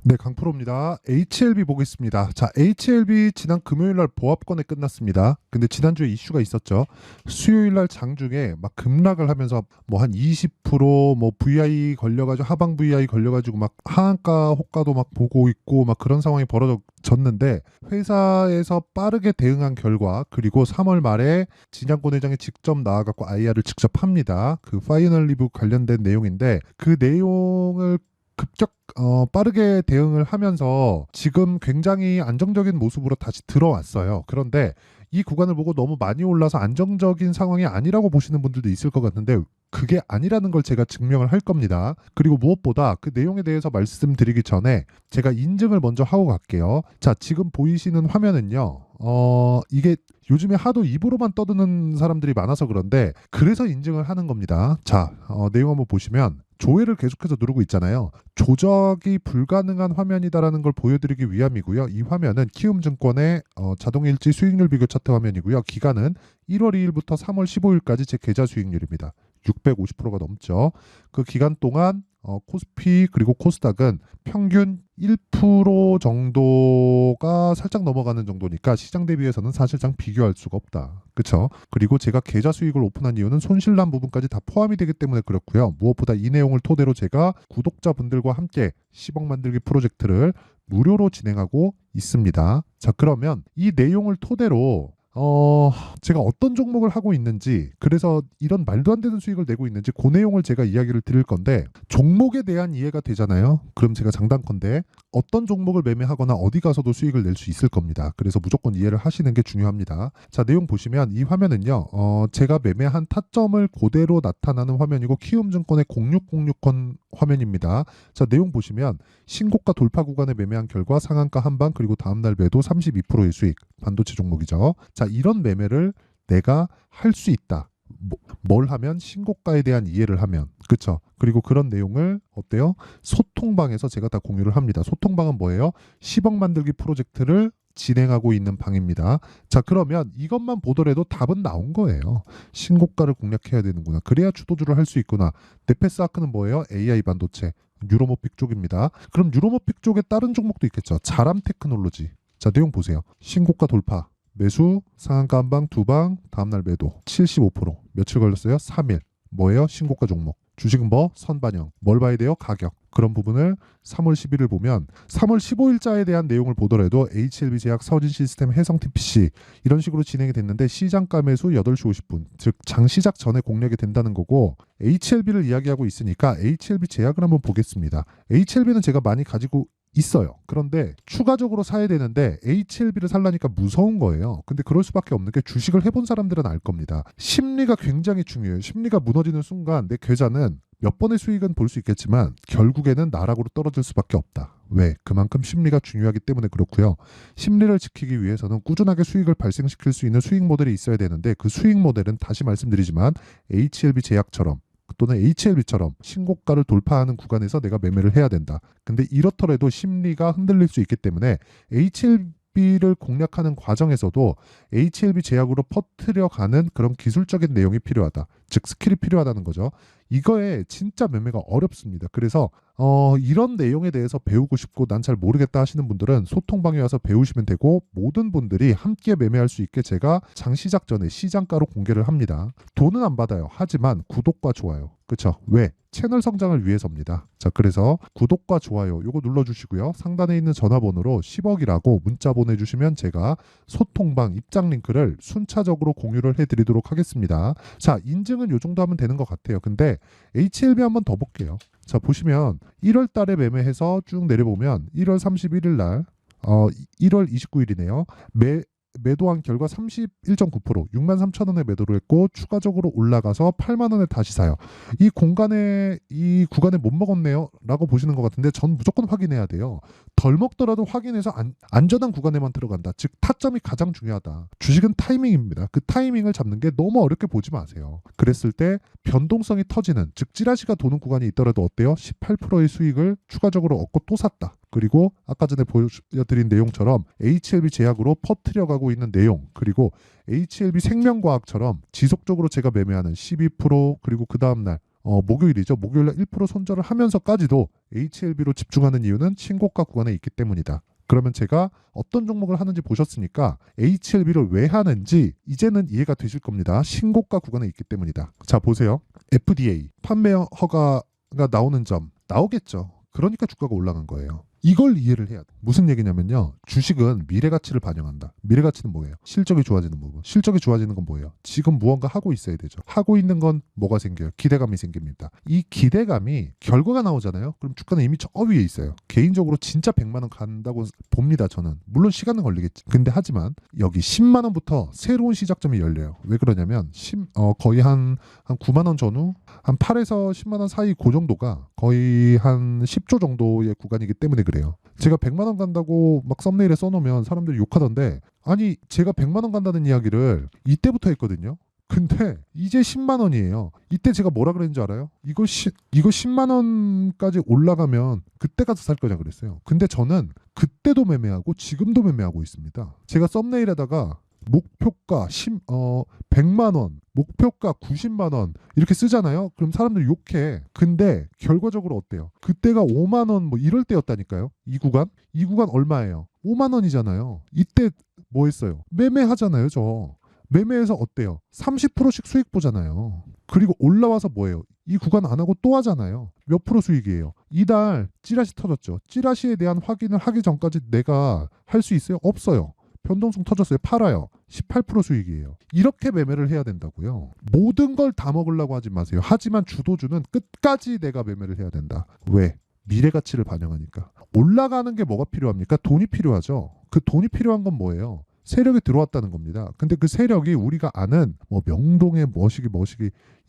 네, 강프로입니다. HLB 보겠습니다. 자, HLB 지난 금요일 날 보합권에 끝났습니다. 근데 지난주에 이슈가 있었죠. 수요일 날 장중에 막 급락을 하면서 뭐 한 20%뭐 VI 걸려가지고 하방 VI 걸려가지고 막 하한가 호가도 막 보고 있고 막 그런 상황이 벌어졌는데 회사에서 빠르게 대응한 결과 그리고 3월 말에 진양권 회장이 직접 나와갖고 IR을 직접 합니다. 그 파이널 리뷰 관련된 내용인데 그 내용을 빠르게 대응을 하면서 지금 굉장히 안정적인 모습으로 다시 들어왔어요. 그런데 이 구간을 보고 너무 많이 올라서 안정적인 상황이 아니라고 보시는 분들도 있을 것 같은데 그게 아니라는 걸 제가 증명을 할 겁니다. 그리고 무엇보다 그 내용에 대해서 말씀드리기 전에 제가 인증을 먼저 하고 갈게요. 자, 지금 보이시는 화면은요. 이게 요즘에 하도 입으로만 떠드는 사람들이 많아서 그런데 그래서 인증을 하는 겁니다. 자, 내용 한번 보시면 조회를 계속해서 누르고 있잖아요. 조작이 불가능한 화면이다라는 걸 보여드리기 위함이고요. 이 화면은 키움증권의 자동일지 수익률 비교 차트 화면이고요. 기간은 1월 2일부터 3월 15일까지 제 계좌 수익률입니다. 650%가 넘죠. 그 기간 동안 코스피 그리고 코스닥은 평균 1% 정도가 살짝 넘어가는 정도니까 시장 대비해서는 사실상 비교할 수가 없다. 그렇죠? 그리고 제가 계좌 수익을 오픈한 이유는 손실난 부분까지 다 포함이 되기 때문에 그렇고요. 무엇보다 이 내용을 토대로 제가 구독자분들과 함께 10억 만들기 프로젝트를 무료로 진행하고 있습니다. 자, 그러면 이 내용을 토대로 제가 어떤 종목을 하고 있는지, 그래서 이런 말도 안 되는 수익을 내고 있는지 그 내용을 제가 이야기를 드릴 건데, 종목에 대한 이해가 되잖아요. 그럼 제가 장단컨대 어떤 종목을 매매하거나 어디 가서도 수익을 낼 수 있을 겁니다. 그래서 무조건 이해를 하시는 게 중요합니다. 자, 내용 보시면 이 화면은요. 제가 매매한 타점을 그대로 나타나는 화면이고 키움증권의 0606권 화면입니다. 자, 내용 보시면 신고가 돌파 구간에 매매한 결과 상한가 한방 그리고 다음날 매도 32%의 수익, 반도체 종목이죠. 자, 이런 매매를 내가 할 수 있다. 뭘 하면? 신고가에 대한 이해를 하면. 그쵸? 그리고 그런 내용을 어때요? 소통방에서 제가 다 공유를 합니다. 소통방은 뭐예요? 10억 만들기 프로젝트를 진행하고 있는 방입니다. 자, 그러면 이것만 보더라도 답은 나온 거예요. 신고가를 공략해야 되는구나. 그래야 주도주를 할 수 있구나. 네페스 아크는 뭐예요? AI 반도체. 유로모픽 쪽입니다. 그럼 유로모픽 쪽에 다른 종목도 있겠죠. 자람 테크놀로지. 자, 내용 보세요. 신고가 돌파. 매수, 상한가 한방, 두방, 다음날 매도 75%. 며칠 걸렸어요? 3일. 뭐예요? 신고가 종목. 주식은 뭐? 선반영. 뭘 봐야 돼요? 가격. 그런 부분을 3월 10일을 보면 3월 15일자에 대한 내용을 보더라도 HLB 제약, 서진 시스템, 해성 TPC 이런 식으로 진행이 됐는데 시장가 매수 8시 50분. 즉 장 시작 전에 공략이 된다는 거고 HLB를 이야기하고 있으니까 HLB 제약을 한번 보겠습니다. HLB는 제가 많이 가지고 있어요. 그런데 추가적으로 사야 되는데 HLB를 살라니까 무서운 거예요. 근데 그럴 수밖에 없는 게 주식을 해본 사람들은 알 겁니다. 심리가 굉장히 중요해요. 심리가 무너지는 순간 내 계좌는 몇 번의 수익은 볼 수 있겠지만 결국에는 나락으로 떨어질 수밖에 없다. 왜? 그만큼 심리가 중요하기 때문에 그렇고요. 심리를 지키기 위해서는 꾸준하게 수익을 발생시킬 수 있는 수익 모델이 있어야 되는데 그 수익 모델은 다시 말씀드리지만 HLB 제약처럼 또는 HLB처럼 신고가를 돌파하는 구간에서 내가 매매를 해야 된다. 근데 이렇더라도 심리가 흔들릴 수 있기 때문에 HLB를 공략하는 과정에서도 HLB 제약으로 퍼뜨려가는 그런 기술적인 내용이 필요하다. 즉 스킬이 필요하다는 거죠. 이거에 진짜 매매가 어렵습니다. 그래서 이런 내용에 대해서 배우고 싶고 난 잘 모르겠다 하시는 분들은 소통방에 와서 배우시면 되고 모든 분들이 함께 매매할 수 있게 제가 장 시작 전에 시장가로 공개를 합니다. 돈은 안 받아요. 하지만 구독과 좋아요. 그렇죠? 왜? 채널 성장을 위해서입니다. 자, 그래서 구독과 좋아요 요거 눌러주시고요. 상단에 있는 전화번호로 10억이라고 문자 보내주시면 제가 소통방 입장 링크를 순차적으로 공유를 해드리도록 하겠습니다. 자, 인증은 요 정도 하면 되는 것 같아요. 근데 HLB 한번 더 볼게요. 자, 보시면 1월 달에 매매해서 쭉 내려보면 1월 31일 날 1월 29일이네요. 매도한 결과 31.9% 63,000원에 매도를 했고 추가적으로 올라가서 8만 원에 다시 사요. 이 구간에 못 먹었네요 라고 보시는 것 같은데 전 무조건 확인해야 돼요. 덜 먹더라도 확인해서 안전한 구간에만 들어간다. 즉 타점이 가장 중요하다. 주식은 타이밍입니다. 그 타이밍을 잡는 게 너무 어렵게 보지 마세요. 그랬을 때 변동성이 터지는 즉 찌라시가 도는 구간이 있더라도 어때요? 18%의 수익을 추가적으로 얻고 또 샀다. 그리고 아까 전에 보여드린 내용처럼 HLB 제약으로 퍼뜨려가고 있는 내용 그리고 HLB 생명과학처럼 지속적으로 제가 매매하는 12% 그리고 그 다음날 목요일이죠. 목요일날 1% 손절을 하면서까지도 HLB로 집중하는 이유는 신고가 구간에 있기 때문이다. 그러면 제가 어떤 종목을 하는지 보셨으니까 HLB를 왜 하는지 이제는 이해가 되실 겁니다. 신고가 구간에 있기 때문이다. 자, 보세요. FDA 판매 허가가 나오는 점 나오겠죠. 그러니까 주가가 올라간 거예요. 이걸 이해를 해야 돼. 무슨 얘기냐면요. 주식은 미래 가치를 반영한다. 미래 가치는 뭐예요? 실적이 좋아지는 부분. 실적이 좋아지는 건 뭐예요? 지금 무언가 하고 있어야 되죠. 하고 있는 건 뭐가 생겨요? 기대감이 생깁니다. 이 기대감이 결과가 나오잖아요. 그럼 주가는 이미 저 위에 있어요. 개인적으로 진짜 100만 원 간다고 봅니다. 저는. 물론 시간은 걸리겠지. 근데 하지만 여기 10만 원부터 새로운 시작점이 열려요. 왜 그러냐면 거의 한 9만 원 전후 한 8에서 10만 원 사이 그 정도가 거의 한 10조 정도의 구간이기 때문에 그래요. 제가 100만 원 간다고 막 썸네일에 써놓으면 사람들이 욕하던데, 아니 제가 100만 원 간다는 이야기를 이때부터 했거든요. 근데 이제 10만 원이에요. 이때 제가 뭐라 그랬는지 알아요? 이거 10만 원까지 올라가면 그때 가서 살 거냐 그랬어요. 근데 저는 그때도 매매하고 지금도 매매하고 있습니다. 제가 썸네일에다가 목표가 100만 원, 목표가 90만 원 이렇게 쓰잖아요. 그럼 사람들 욕해. 근데 결과적으로 어때요? 그때가 5만 원 뭐 이럴 때였다니까요. 이 구간 얼마예요? 5만 원이잖아요. 이때 뭐 했어요? 매매하잖아요, 저. 매매해서 어때요? 30%씩 수익 보잖아요. 그리고 올라와서 뭐예요? 이 구간 안 하고 또 하잖아요. 몇 프로 수익이에요? 이달 찌라시 터졌죠. 찌라시에 대한 확인을 하기 전까지 내가 할 수 있어요? 없어요. 변동성 터졌어요. 팔아요. 18% 수익이에요. 이렇게 매매를 해야 된다고요. 모든 걸 다 먹으려고 하지 마세요. 하지만 주도주는 끝까지 내가 매매를 해야 된다. 왜? 미래 가치를 반영하니까. 올라가는 게 뭐가 필요합니까? 돈이 필요하죠. 그 돈이 필요한 건 뭐예요? 세력이 들어왔다는 겁니다. 근데 그 세력이 우리가 아는 뭐 명동의 머시기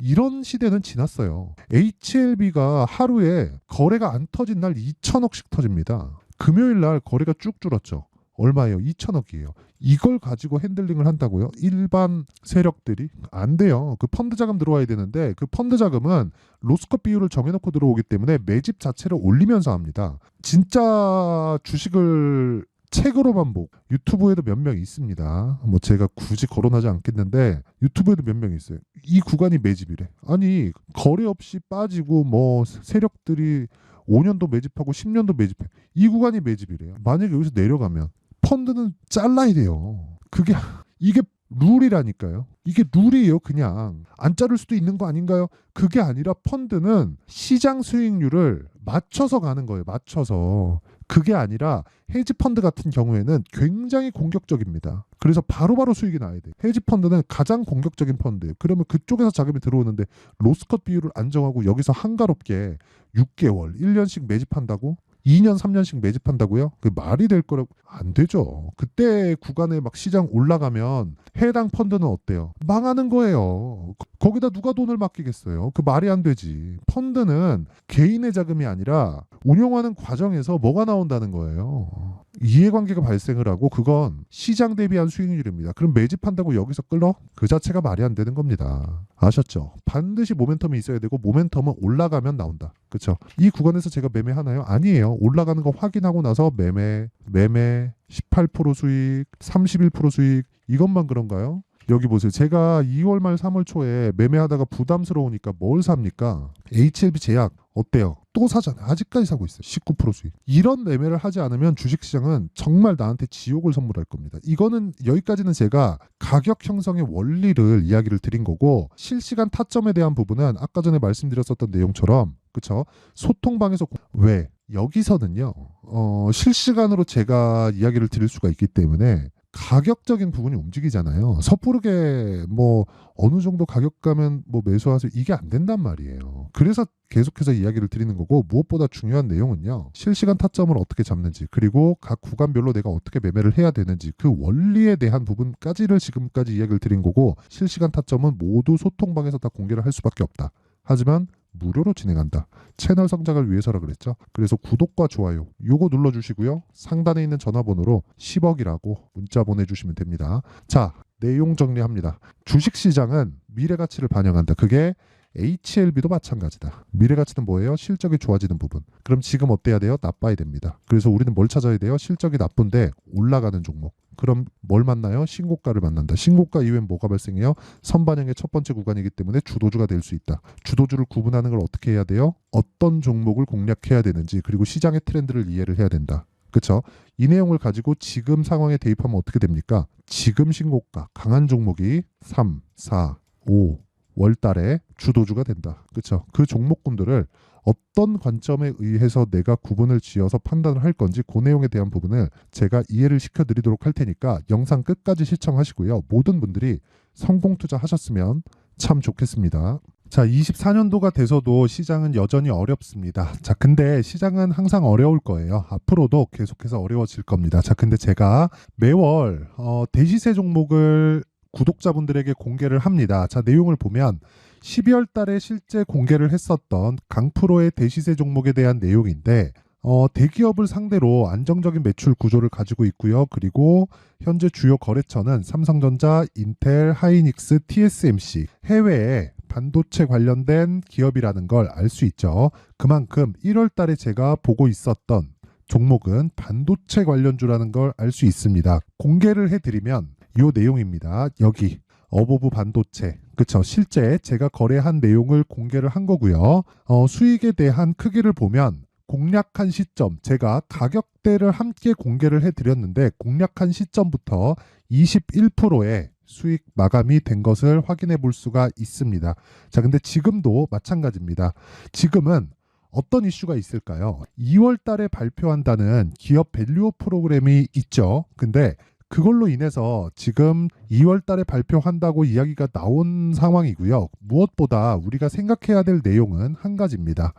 이런 시대는 지났어요. HLB가 하루에 거래가 안 터진 날 2천억씩 터집니다. 금요일 날 거래가 쭉 줄었죠. 얼마예요? 2천억이에요. 이걸 가지고 핸들링을 한다고요? 일반 세력들이? 안 돼요. 그 펀드 자금 들어와야 되는데 그 펀드 자금은 로스컷 비율을 정해놓고 들어오기 때문에 매집 자체를 올리면서 합니다. 진짜 주식을 책으로만 보고 유튜브에도 몇 명 있습니다. 뭐 제가 굳이 거론하지 않겠는데 유튜브에도 몇 명 있어요. 이 구간이 매집이래. 아니 거래 없이 빠지고 뭐 세력들이 5년도 매집하고 10년도 매집해. 이 구간이 매집이래요. 만약에 여기서 내려가면 펀드는 잘라야 돼요. 이게 룰이라니까요. 이게 룰이에요. 그냥 안 자를 수도 있는 거 아닌가요? 그게 아니라 펀드는 시장 수익률을 맞춰서 가는 거예요. 맞춰서. 그게 아니라 헤지 펀드 같은 경우에는 굉장히 공격적입니다. 그래서 바로바로 수익이 나야 돼. 헤지 펀드는 가장 공격적인 펀드. 그러면 그쪽에서 자금이 들어오는데 로스컷 비율을 안정하고 여기서 한가롭게 6개월, 1년씩 매집한다고? 2년, 3년씩 매집한다고요? 그 말이 될 거라고 안 되죠. 그때 구간에 막 시장 올라가면 해당 펀드는 어때요? 망하는 거예요. 거기다 누가 돈을 맡기겠어요? 그 말이 안 되지. 펀드는 개인의 자금이 아니라 운용하는 과정에서 뭐가 나온다는 거예요. 이해관계가 발생을 하고 그건 시장 대비한 수익률입니다. 그럼 매집한다고 여기서 끌어? 그 자체가 말이 안 되는 겁니다. 아셨죠? 반드시 모멘텀이 있어야 되고 모멘텀은 올라가면 나온다. 그렇죠? 이 구간에서 제가 매매하나요? 아니에요. 올라가는 거 확인하고 나서 매매 18% 수익, 31% 수익 이것만 그런가요? 여기 보세요. 제가 2월 말 3월 초에 매매하다가 부담스러우니까 뭘 삽니까? HLB 제약 어때요? 또 사잖아요. 아직까지 사고 있어요. 19% 수익. 이런 매매를 하지 않으면 주식시장은 정말 나한테 지옥을 선물할 겁니다. 이거는 여기까지는 제가 가격 형성의 원리를 이야기를 드린 거고 실시간 타점에 대한 부분은 아까 전에 말씀드렸었던 내용처럼 그쵸? 소통방에서 왜? 여기서는요. 실시간으로 제가 이야기를 드릴 수가 있기 때문에 가격적인 부분이 움직이잖아요. 섣부르게 뭐 어느 정도 가격 가면 뭐 매수하세요. 이게 안 된단 말이에요. 그래서 계속해서 이야기를 드리는 거고 무엇보다 중요한 내용은요. 실시간 타점을 어떻게 잡는지 그리고 각 구간별로 내가 어떻게 매매를 해야 되는지 그 원리에 대한 부분까지를 지금까지 이야기를 드린 거고 실시간 타점은 모두 소통방에서 다 공개를 할 수밖에 없다. 하지만 무료로 진행한다. 채널 성장을 위해서라 그랬죠. 그래서 구독과 좋아요 요거 눌러주시고요. 상단에 있는 전화번호로 10억이라고 문자 보내주시면 됩니다. 자, 내용 정리합니다. 주식시장은 미래가치를 반영한다. 그게 HLB도 마찬가지다. 미래가치는 뭐예요? 실적이 좋아지는 부분. 그럼 지금 어때야 돼요? 나빠야 됩니다. 그래서 우리는 뭘 찾아야 돼요? 실적이 나쁜데 올라가는 종목. 그럼 뭘 만나요? 신고가를 만난다. 신고가 이후엔 뭐가 발생해요? 선반영의 첫 번째 구간이기 때문에 주도주가 될 수 있다. 주도주를 구분하는 걸 어떻게 해야 돼요? 어떤 종목을 공략해야 되는지, 그리고 시장의 트렌드를 이해를 해야 된다. 그렇죠? 이 내용을 가지고 지금 상황에 대입하면 어떻게 됩니까? 지금 신고가 강한 종목이 3, 4, 5 월달에 주도주가 된다. 그렇죠? 그 종목군들을 어떤 관점에 의해서 내가 구분을 지어서 판단을 할 건지 그 내용에 대한 부분을 제가 이해를 시켜드리도록 할 테니까 영상 끝까지 시청하시고요. 모든 분들이 성공 투자하셨으면 참 좋겠습니다. 자, 24년도가 돼서도 시장은 여전히 어렵습니다. 자, 근데 시장은 항상 어려울 거예요. 앞으로도 계속해서 어려워질 겁니다. 자, 근데 제가 매월 대시세 종목을 구독자분들에게 공개를 합니다. 자, 내용을 보면 12월 달에 실제 공개를 했었던 강프로의 대시세 종목에 대한 내용인데 대기업을 상대로 안정적인 매출 구조를 가지고 있고요. 그리고 현재 주요 거래처는 삼성전자, 인텔, 하이닉스, TSMC, 해외에 반도체 관련된 기업이라는 걸 알 수 있죠. 그만큼 1월 달에 제가 보고 있었던 종목은 반도체 관련주라는 걸 알 수 있습니다. 공개를 해드리면 이 내용입니다. 여기 어보브 반도체, 그쵸? 실제 제가 거래한 내용을 공개를 한 거고요. 수익에 대한 크기를 보면 공략한 시점, 제가 가격대를 함께 공개를 해드렸는데 공략한 시점부터 21%의 수익 마감이 된 것을 확인해 볼 수가 있습니다. 자, 근데 지금도 마찬가지입니다. 지금은 어떤 이슈가 있을까요? 2월 달에 발표한다는 기업 밸류업 프로그램이 있죠. 근데 그걸로 인해서 지금 2월 달에 발표한다고 이야기가 나온 상황이고요. 무엇보다 우리가 생각해야 될 내용은 한 가지입니다.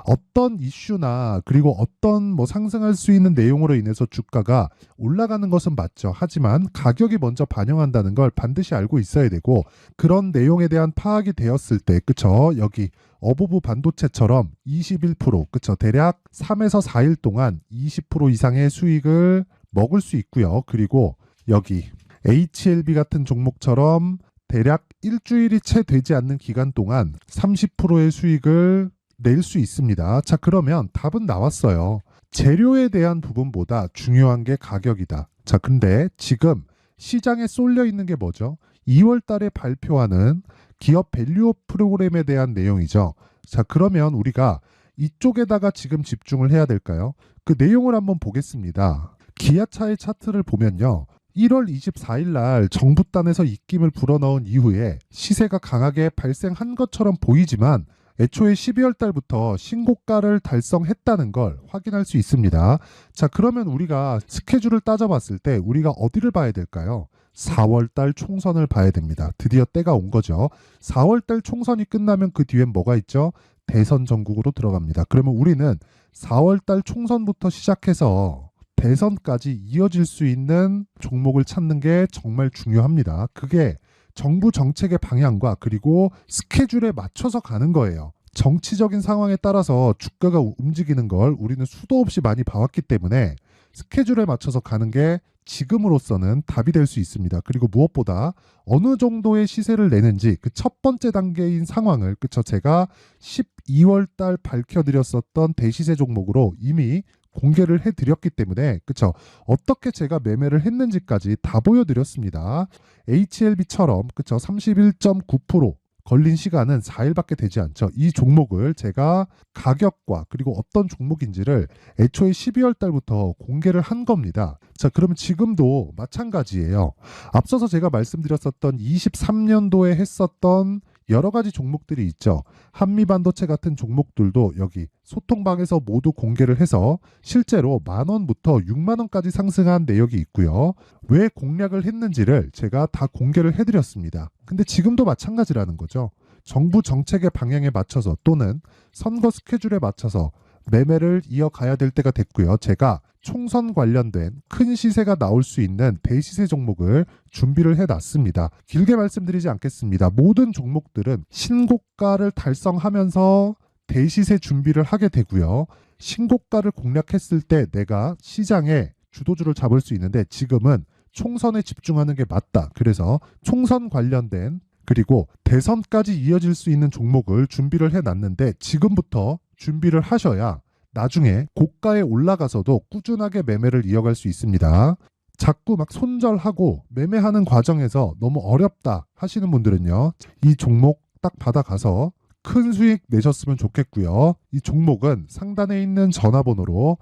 어떤 이슈나 그리고 어떤 상승할 수 있는 내용으로 인해서 주가가 올라가는 것은 맞죠. 하지만 가격이 먼저 반영한다는 걸 반드시 알고 있어야 되고, 그런 내용에 대한 파악이 되었을 때, 그쵸? 여기 어보브 반도체처럼 21%, 그쵸? 대략 3에서 4일 동안 20% 이상의 수익을 먹을 수 있고요. 그리고 여기 HLB 같은 종목처럼 대략 일주일이 채 되지 않는 기간 동안 30%의 수익을 낼 수 있습니다. 자, 그러면 답은 나왔어요. 재료에 대한 부분보다 중요한 게 가격이다. 자, 근데 지금 시장에 쏠려 있는 게 뭐죠? 2월 달에 발표하는 기업 밸류업 프로그램에 대한 내용이죠. 자, 그러면 우리가 이쪽에다가 지금 집중을 해야 될까요? 그 내용을 한번 보겠습니다. 기아차의 차트를 보면요. 1월 24일 날 정부단에서 입김을 불어넣은 이후에 시세가 강하게 발생한 것처럼 보이지만 애초에 12월 달부터 신고가를 달성했다는 걸 확인할 수 있습니다. 자, 그러면 우리가 스케줄을 따져봤을 때 우리가 어디를 봐야 될까요? 4월 달 총선을 봐야 됩니다. 드디어 때가 온 거죠. 4월 달 총선이 끝나면 그 뒤엔 뭐가 있죠? 대선 전국으로 들어갑니다. 그러면 우리는 4월 달 총선부터 시작해서 대선까지 이어질 수 있는 종목을 찾는 게 정말 중요합니다. 그게 정부 정책의 방향과 그리고 스케줄에 맞춰서 가는 거예요. 정치적인 상황에 따라서 주가가 움직이는 걸 우리는 수도 없이 많이 봐왔기 때문에 스케줄에 맞춰서 가는 게 지금으로서는 답이 될 수 있습니다. 그리고 무엇보다 어느 정도의 시세를 내는지 그 첫 번째 단계인 상황을, 그쵸? 제가 12월 달 밝혀드렸었던 대시세 종목으로 이미 공개를 해드렸기 때문에, 그쵸? 어떻게 제가 매매를 했는지까지 다 보여드렸습니다. HLB처럼, 그쵸? 31.9% 걸린 시간은 4일밖에 되지 않죠. 이 종목을 제가 가격과 그리고 어떤 종목인지를 애초에 12월 달부터 공개를 한 겁니다. 자, 그러면 지금도 마찬가지예요. 앞서서 제가 말씀드렸었던 23년도에 했었던 여러 가지 종목들이 있죠. 한미반도체 같은 종목들도 여기 소통방에서 모두 공개를 해서 실제로 10,000원부터 60,000원까지 상승한 내역이 있고요. 왜 공략을 했는지를 제가 다 공개를 해드렸습니다. 근데 지금도 마찬가지라는 거죠. 정부 정책의 방향에 맞춰서 또는 선거 스케줄에 맞춰서 매매를 이어가야 될 때가 됐고요. 제가 총선 관련된 큰 시세가 나올 수 있는 대시세 종목을 준비를 해놨습니다. 길게 말씀드리지 않겠습니다. 모든 종목들은 신고가를 달성하면서 대시세 준비를 하게 되고요. 신고가를 공략했을 때 내가 시장에 주도주를 잡을 수 있는데 지금은 총선에 집중하는 게 맞다. 그래서 총선 관련된 그리고 대선까지 이어질 수 있는 종목을 준비를 해놨는데 지금부터 준비를 하셔야 나중에 고가에 올라가서도 꾸준하게 매매를 이어갈 수 있습니다. 자꾸 막 손절하고 매매하는 과정에서 너무 어렵다 하시는 분들은요, 이 종목 딱 받아가서 큰 수익 내셨으면 좋겠고요. 이 종목은 상단에 있는 전화번호로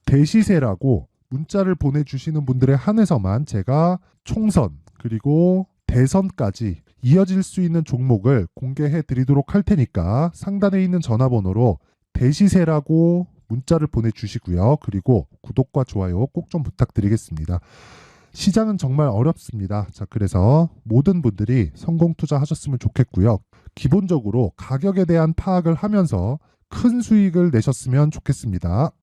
대시세라고 문자를 보내주시는 분들에 한해서만 제가 총선 그리고 대선까지 이어질 수 있는 종목을 공개해 드리도록 할 테니까 상단에 있는 전화번호로 대시세라고 문자를 보내주시고요. 그리고 구독과 좋아요 꼭 좀 부탁드리겠습니다. 시장은 정말 어렵습니다. 자, 그래서 모든 분들이 성공 투자하셨으면 좋겠고요. 기본적으로 가격에 대한 파악을 하면서 큰 수익을 내셨으면 좋겠습니다.